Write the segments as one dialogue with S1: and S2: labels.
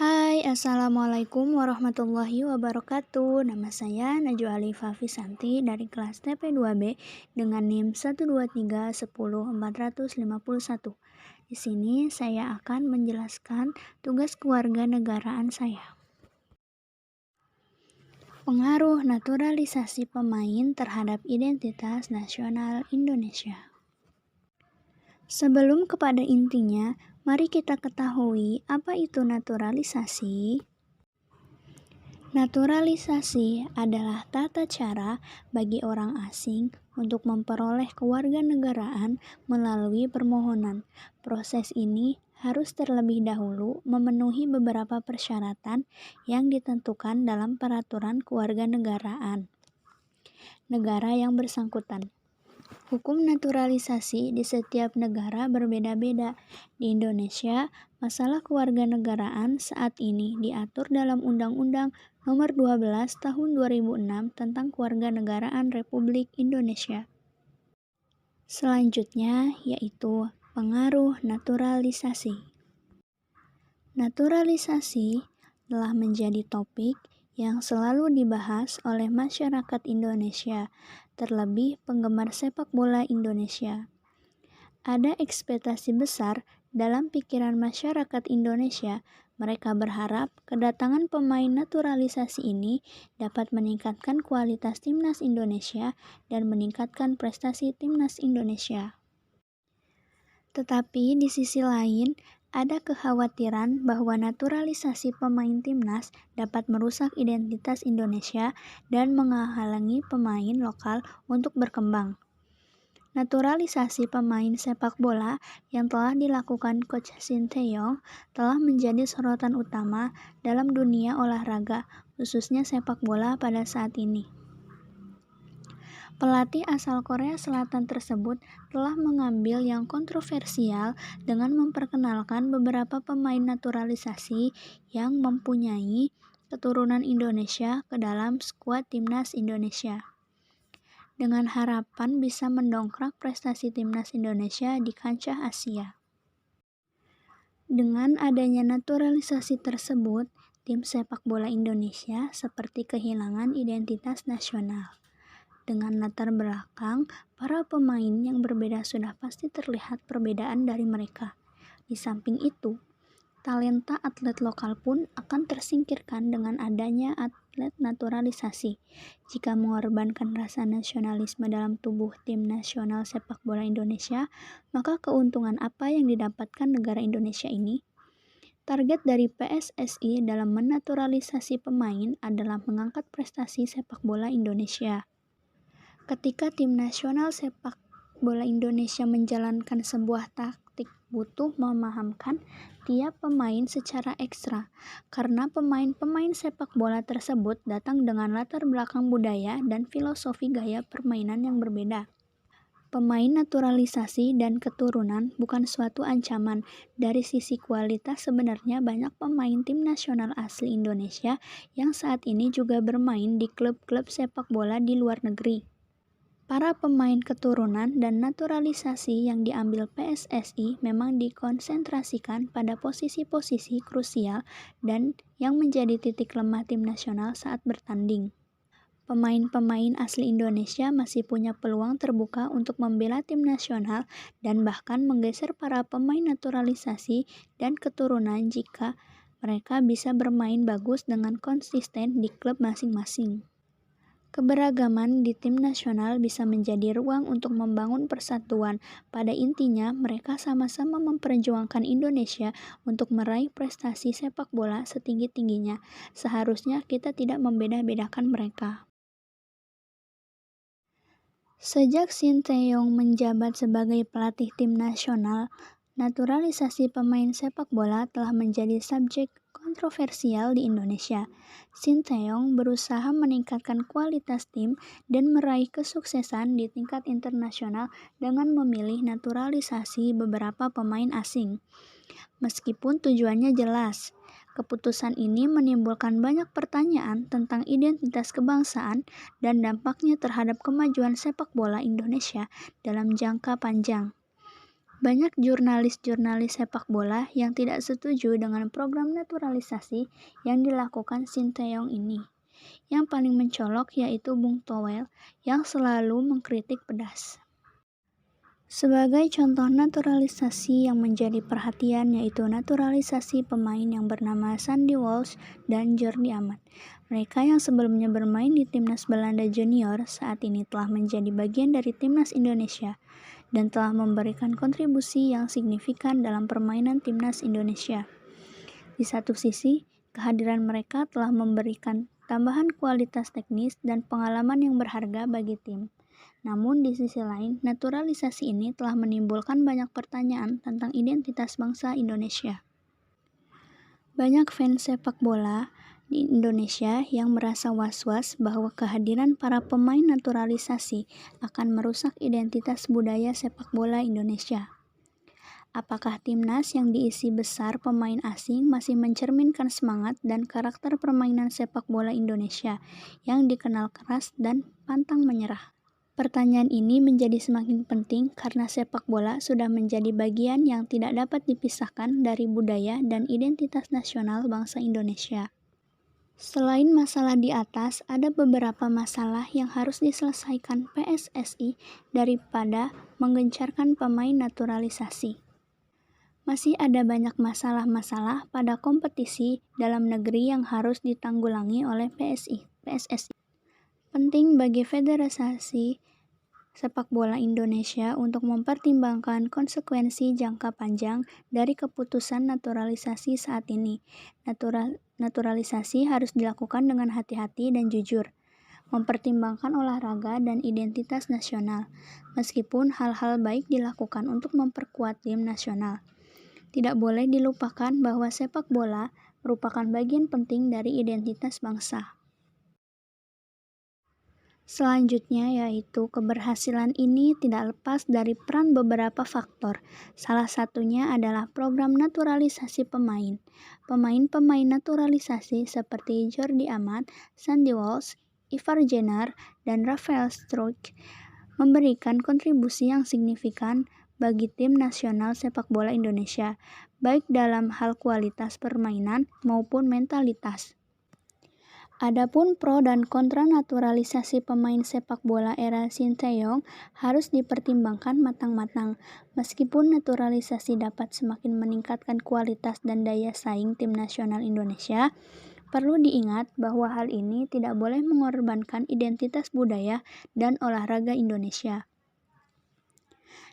S1: Hai, Assalamualaikum warahmatullahi wabarakatuh. Nama saya Najwa Alifa Fisanti dari kelas TP2B dengan NIM 123100451. Di sini saya akan menjelaskan tugas kewarganegaraan saya. Pengaruh naturalisasi pemain terhadap identitas nasional Indonesia. Sebelum kepada intinya, mari kita ketahui apa itu naturalisasi. Naturalisasi adalah tata cara bagi orang asing untuk memperoleh kewarganegaraan melalui permohonan. Proses ini harus terlebih dahulu memenuhi beberapa persyaratan yang ditentukan dalam peraturan kewarganegaraan negara yang bersangkutan. Hukum naturalisasi di setiap negara berbeda-beda. Di Indonesia, masalah kewarganegaraan saat ini diatur dalam Undang-Undang Nomor 12 Tahun 2006 tentang Kewarganegaraan Republik Indonesia. Selanjutnya yaitu pengaruh naturalisasi. Naturalisasi telah menjadi topik yang selalu dibahas oleh masyarakat Indonesia, terlebih penggemar sepak bola Indonesia. Ada ekspektasi besar dalam pikiran masyarakat Indonesia. Mereka berharap kedatangan pemain naturalisasi ini dapat meningkatkan kualitas timnas Indonesia dan meningkatkan prestasi timnas Indonesia. Tetapi di sisi lain, ada kekhawatiran bahwa naturalisasi pemain timnas dapat merusak identitas Indonesia dan menghalangi pemain lokal untuk berkembang. Naturalisasi pemain sepak bola yang telah dilakukan Coach Sinteyong telah menjadi sorotan utama dalam dunia olahraga, khususnya sepak bola pada saat ini. Pelatih asal Korea Selatan tersebut telah mengambil yang kontroversial dengan memperkenalkan beberapa pemain naturalisasi yang mempunyai keturunan Indonesia ke dalam skuad timnas Indonesia, dengan harapan bisa mendongkrak prestasi timnas Indonesia di kancah Asia. Dengan adanya naturalisasi tersebut, tim sepak bola Indonesia seperti kehilangan identitas nasional. Dengan latar belakang para pemain yang berbeda sudah pasti terlihat perbedaan dari mereka. Di samping itu, talenta atlet lokal pun akan tersingkirkan dengan adanya atlet naturalisasi. Jika mengorbankan rasa nasionalisme dalam tubuh tim nasional sepak bola Indonesia, maka keuntungan apa yang didapatkan negara Indonesia ini? Target dari PSSI dalam menaturalisasi pemain adalah mengangkat prestasi sepak bola Indonesia. Ketika tim nasional sepak bola Indonesia menjalankan sebuah taktik, butuh memahamkan tiap pemain secara ekstra, karena pemain-pemain sepak bola tersebut datang dengan latar belakang budaya dan filosofi gaya permainan yang berbeda. Pemain naturalisasi dan keturunan bukan suatu ancaman. Dari sisi kualitas sebenarnya banyak pemain tim nasional asli Indonesia yang saat ini juga bermain di klub-klub sepak bola di luar negeri. Para pemain keturunan dan naturalisasi yang diambil PSSI memang dikonsentrasikan pada posisi-posisi krusial dan yang menjadi titik lemah tim nasional saat bertanding. Pemain-pemain asli Indonesia masih punya peluang terbuka untuk membela tim nasional dan bahkan menggeser para pemain naturalisasi dan keturunan jika mereka bisa bermain bagus dengan konsisten di klub masing-masing. Keberagaman di tim nasional bisa menjadi ruang untuk membangun persatuan. Pada intinya, mereka sama-sama memperjuangkan Indonesia untuk meraih prestasi sepak bola setinggi-tingginya. Seharusnya kita tidak membeda-bedakan mereka. Sejak Sinteyong menjabat sebagai pelatih tim nasional, naturalisasi pemain sepak bola telah menjadi subjek kontroversial di Indonesia. Sinteyong berusaha meningkatkan kualitas tim dan meraih kesuksesan di tingkat internasional dengan memilih naturalisasi beberapa pemain asing. Meskipun tujuannya jelas, keputusan ini menimbulkan banyak pertanyaan tentang identitas kebangsaan dan dampaknya terhadap kemajuan sepak bola Indonesia dalam jangka panjang. Banyak jurnalis-jurnalis sepak bola yang tidak setuju dengan program naturalisasi yang dilakukan Sinteyong ini. Yang paling mencolok yaitu Bung Toel yang selalu mengkritik pedas. Sebagai contoh naturalisasi yang menjadi perhatian yaitu naturalisasi pemain yang bernama Sandy Walsh dan Jordi Amat. Mereka yang sebelumnya bermain di Timnas Belanda Junior saat ini telah menjadi bagian dari Timnas Indonesia dan telah memberikan kontribusi yang signifikan dalam permainan Timnas Indonesia. Di satu sisi, kehadiran mereka telah memberikan tambahan kualitas teknis dan pengalaman yang berharga bagi tim. Namun di sisi lain, naturalisasi ini telah menimbulkan banyak pertanyaan tentang identitas bangsa Indonesia. Banyak fans sepak bola di Indonesia yang merasa was-was bahwa kehadiran para pemain naturalisasi akan merusak identitas budaya sepak bola Indonesia. Apakah timnas yang diisi besar pemain asing masih mencerminkan semangat dan karakter permainan sepak bola Indonesia yang dikenal keras dan pantang menyerah? Pertanyaan ini menjadi semakin penting karena sepak bola sudah menjadi bagian yang tidak dapat dipisahkan dari budaya dan identitas nasional bangsa Indonesia. Selain masalah di atas, ada beberapa masalah yang harus diselesaikan PSSI daripada menggencarkan pemain naturalisasi. Masih ada banyak masalah-masalah pada kompetisi dalam negeri yang harus ditanggulangi oleh PSSI. Penting bagi Federasi Sepak Bola Indonesia untuk mempertimbangkan konsekuensi jangka panjang dari keputusan naturalisasi saat ini. Naturalisasi harus dilakukan dengan hati-hati dan jujur, mempertimbangkan olahraga dan identitas nasional, meskipun hal-hal baik dilakukan untuk memperkuat tim nasional. Tidak boleh dilupakan bahwa sepak bola merupakan bagian penting dari identitas bangsa. Selanjutnya yaitu keberhasilan ini tidak lepas dari peran beberapa faktor. Salah satunya adalah program naturalisasi pemain. Pemain-pemain naturalisasi seperti Jordi Amat, Sandy Walsh, Ivar Jenner, dan Rafael Struijk memberikan kontribusi yang signifikan bagi tim nasional sepak bola Indonesia, baik dalam hal kualitas permainan maupun mentalitas. Adapun pro dan kontra naturalisasi pemain sepak bola era Sinteyong harus dipertimbangkan matang-matang. Meskipun naturalisasi dapat semakin meningkatkan kualitas dan daya saing tim nasional Indonesia, perlu diingat bahwa hal ini tidak boleh mengorbankan identitas budaya dan olahraga Indonesia.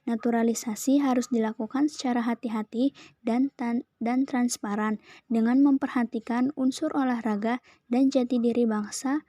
S1: Naturalisasi harus dilakukan secara hati-hati dan transparan dengan memperhatikan unsur olahraga dan jati diri bangsa.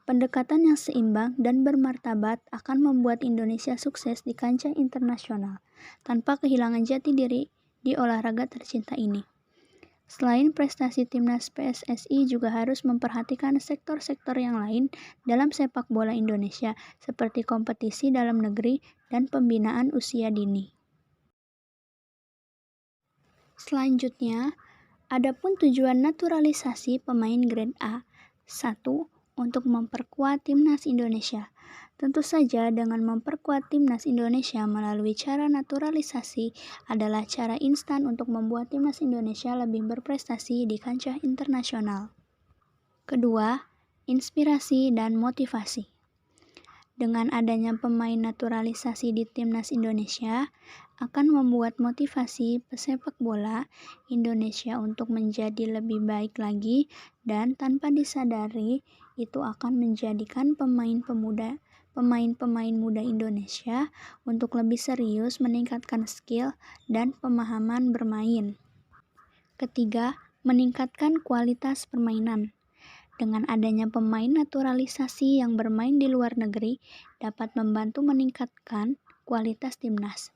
S1: Pendekatan yang seimbang dan bermartabat akan membuat Indonesia sukses di kancah internasional tanpa kehilangan jati diri di olahraga tercinta ini. Selain prestasi timnas, PSSI juga harus memperhatikan sektor-sektor yang lain dalam sepak bola Indonesia seperti kompetisi dalam negeri dan pembinaan usia dini. Selanjutnya, adapun tujuan naturalisasi pemain grade A. 1. Untuk memperkuat timnas Indonesia. Tentu saja dengan memperkuat timnas Indonesia melalui cara naturalisasi adalah cara instan untuk membuat timnas Indonesia lebih berprestasi di kancah internasional. Kedua, inspirasi dan motivasi. Dengan adanya pemain naturalisasi di timnas Indonesia akan membuat motivasi pesepak bola Indonesia untuk menjadi lebih baik lagi dan tanpa disadari itu akan menjadikan pemain-pemain muda Indonesia untuk lebih serius meningkatkan skill dan pemahaman bermain. Ketiga, meningkatkan kualitas permainan. Dengan adanya pemain naturalisasi yang bermain di luar negeri dapat membantu meningkatkan kualitas timnas.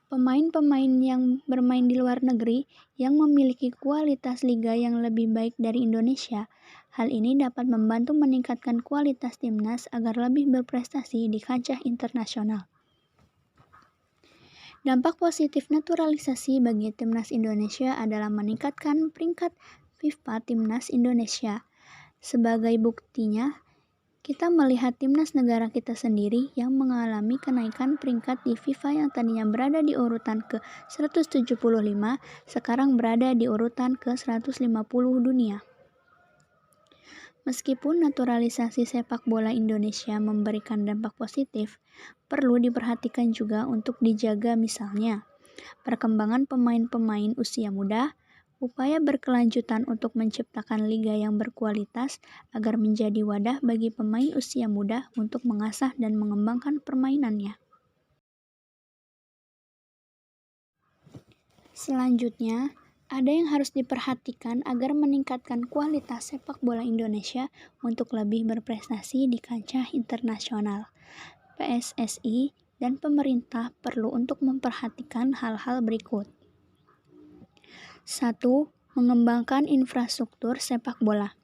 S1: Pemain-pemain yang bermain di luar negeri yang memiliki kualitas liga yang lebih baik dari Indonesia, hal ini dapat membantu meningkatkan kualitas timnas agar lebih berprestasi di kancah internasional. Dampak positif naturalisasi bagi timnas Indonesia adalah meningkatkan peringkat FIFA timnas Indonesia. Sebagai buktinya, Kita melihat timnas negara kita sendiri yang mengalami kenaikan peringkat di FIFA yang tadinya berada di urutan ke-175, sekarang berada di urutan ke-150 dunia. Meskipun naturalisasi sepak bola Indonesia memberikan dampak positif, perlu diperhatikan juga untuk dijaga misalnya perkembangan pemain-pemain usia muda, upaya berkelanjutan untuk menciptakan liga yang berkualitas agar menjadi wadah bagi pemain usia muda untuk mengasah dan mengembangkan permainannya. Selanjutnya, ada yang harus diperhatikan agar meningkatkan kualitas sepak bola Indonesia untuk lebih berprestasi di kancah internasional. PSSI dan pemerintah perlu untuk memperhatikan hal-hal berikut. 1. Mengembangkan infrastruktur sepak bola.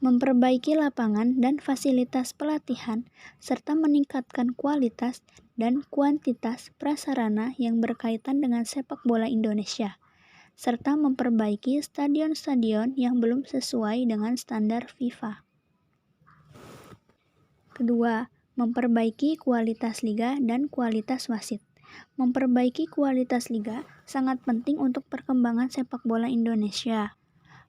S1: Memperbaiki lapangan dan fasilitas pelatihan, serta meningkatkan kualitas dan kuantitas prasarana yang berkaitan dengan sepak bola Indonesia, serta memperbaiki stadion-stadion yang belum sesuai dengan standar FIFA. Kedua, memperbaiki kualitas liga dan kualitas wasit. Memperbaiki kualitas liga sangat penting untuk perkembangan sepak bola Indonesia.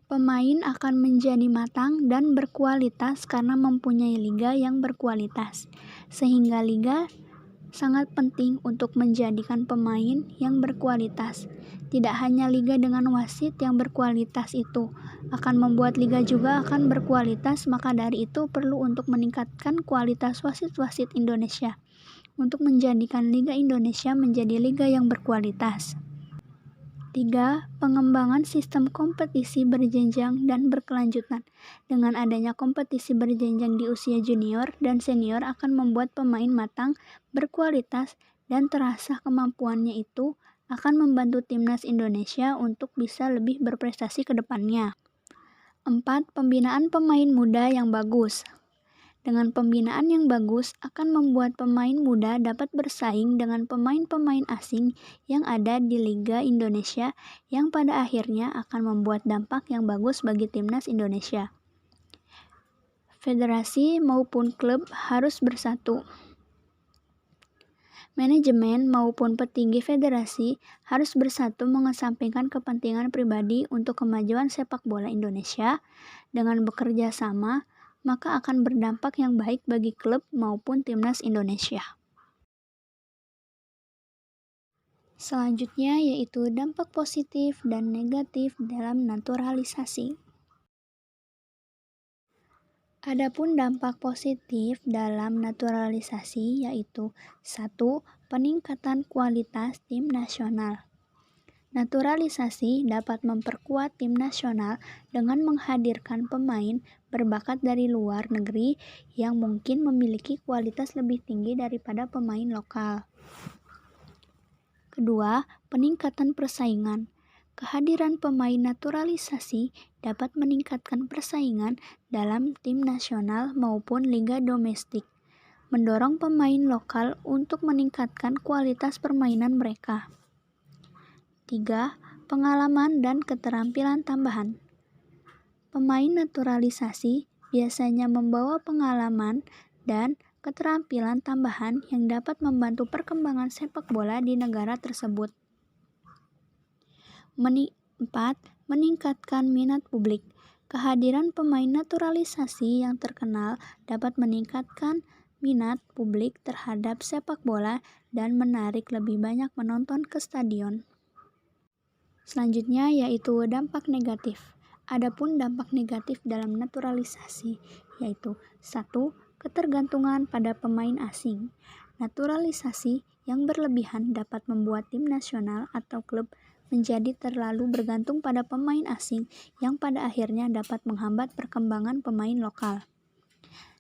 S1: Pemain akan menjadi matang dan berkualitas karena mempunyai liga yang berkualitas, sehingga liga sangat penting untuk menjadikan pemain yang berkualitas. Tidak hanya liga dengan wasit yang berkualitas itu akan membuat liga juga akan berkualitas, maka dari itu perlu untuk meningkatkan kualitas wasit-wasit Indonesia untuk menjadikan Liga Indonesia menjadi liga yang berkualitas. 3. Pengembangan sistem kompetisi berjenjang dan berkelanjutan. Dengan adanya kompetisi berjenjang di usia junior dan senior akan membuat pemain matang, berkualitas, dan terasa kemampuannya itu akan membantu timnas Indonesia untuk bisa lebih berprestasi ke depannya. 4. Pembinaan pemain muda yang bagus. Dengan pembinaan yang bagus akan membuat pemain muda dapat bersaing dengan pemain-pemain asing yang ada di Liga Indonesia yang pada akhirnya akan membuat dampak yang bagus bagi timnas Indonesia. Federasi maupun klub harus bersatu. Manajemen maupun petinggi federasi harus bersatu mengesampingkan kepentingan pribadi untuk kemajuan sepak bola Indonesia. Dengan bekerja sama, maka akan berdampak yang baik bagi klub maupun timnas Indonesia. Selanjutnya yaitu dampak positif dan negatif dalam naturalisasi. Adapun dampak positif dalam naturalisasi yaitu 1. Peningkatan kualitas tim nasional. Naturalisasi dapat memperkuat tim nasional dengan menghadirkan pemain berbakat dari luar negeri yang mungkin memiliki kualitas lebih tinggi daripada pemain lokal. Kedua, peningkatan persaingan. Kehadiran pemain naturalisasi dapat meningkatkan persaingan dalam tim nasional maupun liga domestik, mendorong pemain lokal untuk meningkatkan kualitas permainan mereka. 3. Pengalaman dan keterampilan tambahan. Pemain naturalisasi biasanya membawa pengalaman dan keterampilan tambahan yang dapat membantu perkembangan sepak bola di negara tersebut. 4. Meningkatkan minat publik. Kehadiran pemain naturalisasi yang terkenal dapat meningkatkan minat publik terhadap sepak bola dan menarik lebih banyak penonton ke stadion. Selanjutnya yaitu dampak negatif. Adapun dampak negatif dalam naturalisasi yaitu 1. Ketergantungan pada pemain asing. Naturalisasi yang berlebihan dapat membuat tim nasional atau klub menjadi terlalu bergantung pada pemain asing yang pada akhirnya dapat menghambat perkembangan pemain lokal.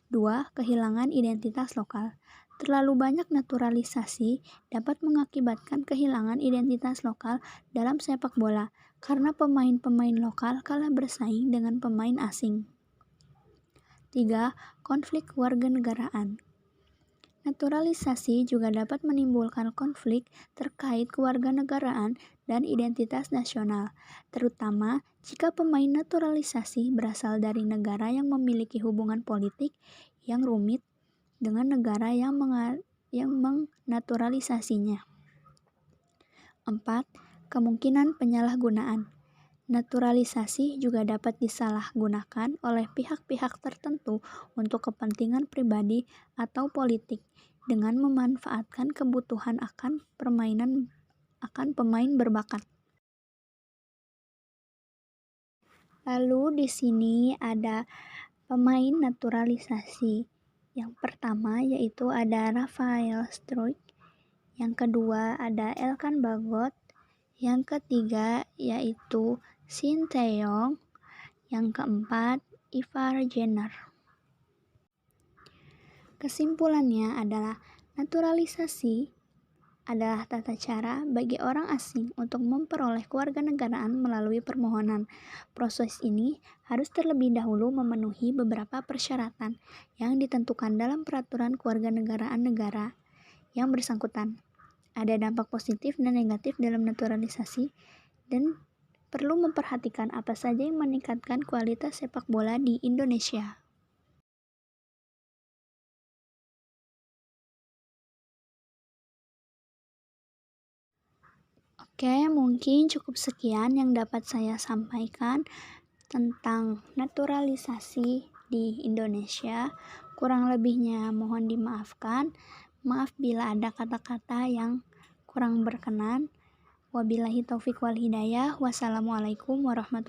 S1: 2. Kehilangan identitas lokal. Terlalu banyak naturalisasi dapat mengakibatkan kehilangan identitas lokal dalam sepak bola karena pemain-pemain lokal kalah bersaing dengan pemain asing. 3. Konflik kewarganegaraan. Naturalisasi juga dapat menimbulkan konflik terkait kewarganegaraan dan identitas nasional, terutama jika pemain naturalisasi berasal dari negara yang memiliki hubungan politik yang rumit dengan negara yang mengnaturalisasinya. 4. Kemungkinan penyalahgunaan. Naturalisasi juga dapat disalahgunakan oleh pihak-pihak tertentu untuk kepentingan pribadi atau politik dengan memanfaatkan kebutuhan akan pemain berbakat. Lalu di sini ada pemain naturalisasi. Yang pertama yaitu ada Rafael Struijk, yang kedua ada Elkan Bagot, yang ketiga yaitu Shin Tae-yong, yang keempat Ivar Jenner. Kesimpulannya adalah naturalisasi adalah tata cara bagi orang asing untuk memperoleh kewarganegaraan melalui permohonan. Proses ini harus terlebih dahulu memenuhi beberapa persyaratan yang ditentukan dalam peraturan kewarganegaraan negara yang bersangkutan. Ada dampak positif dan negatif dalam naturalisasi dan perlu memperhatikan apa saja yang meningkatkan kualitas sepak bola di Indonesia. Oke, mungkin cukup sekian yang dapat saya sampaikan tentang naturalisasi di Indonesia. Kurang lebihnya mohon dimaafkan. Maaf bila ada kata-kata yang kurang berkenan. Wabillahi taufik wal hidayah. Wassalamualaikum warahmatullahi wabarakatuh.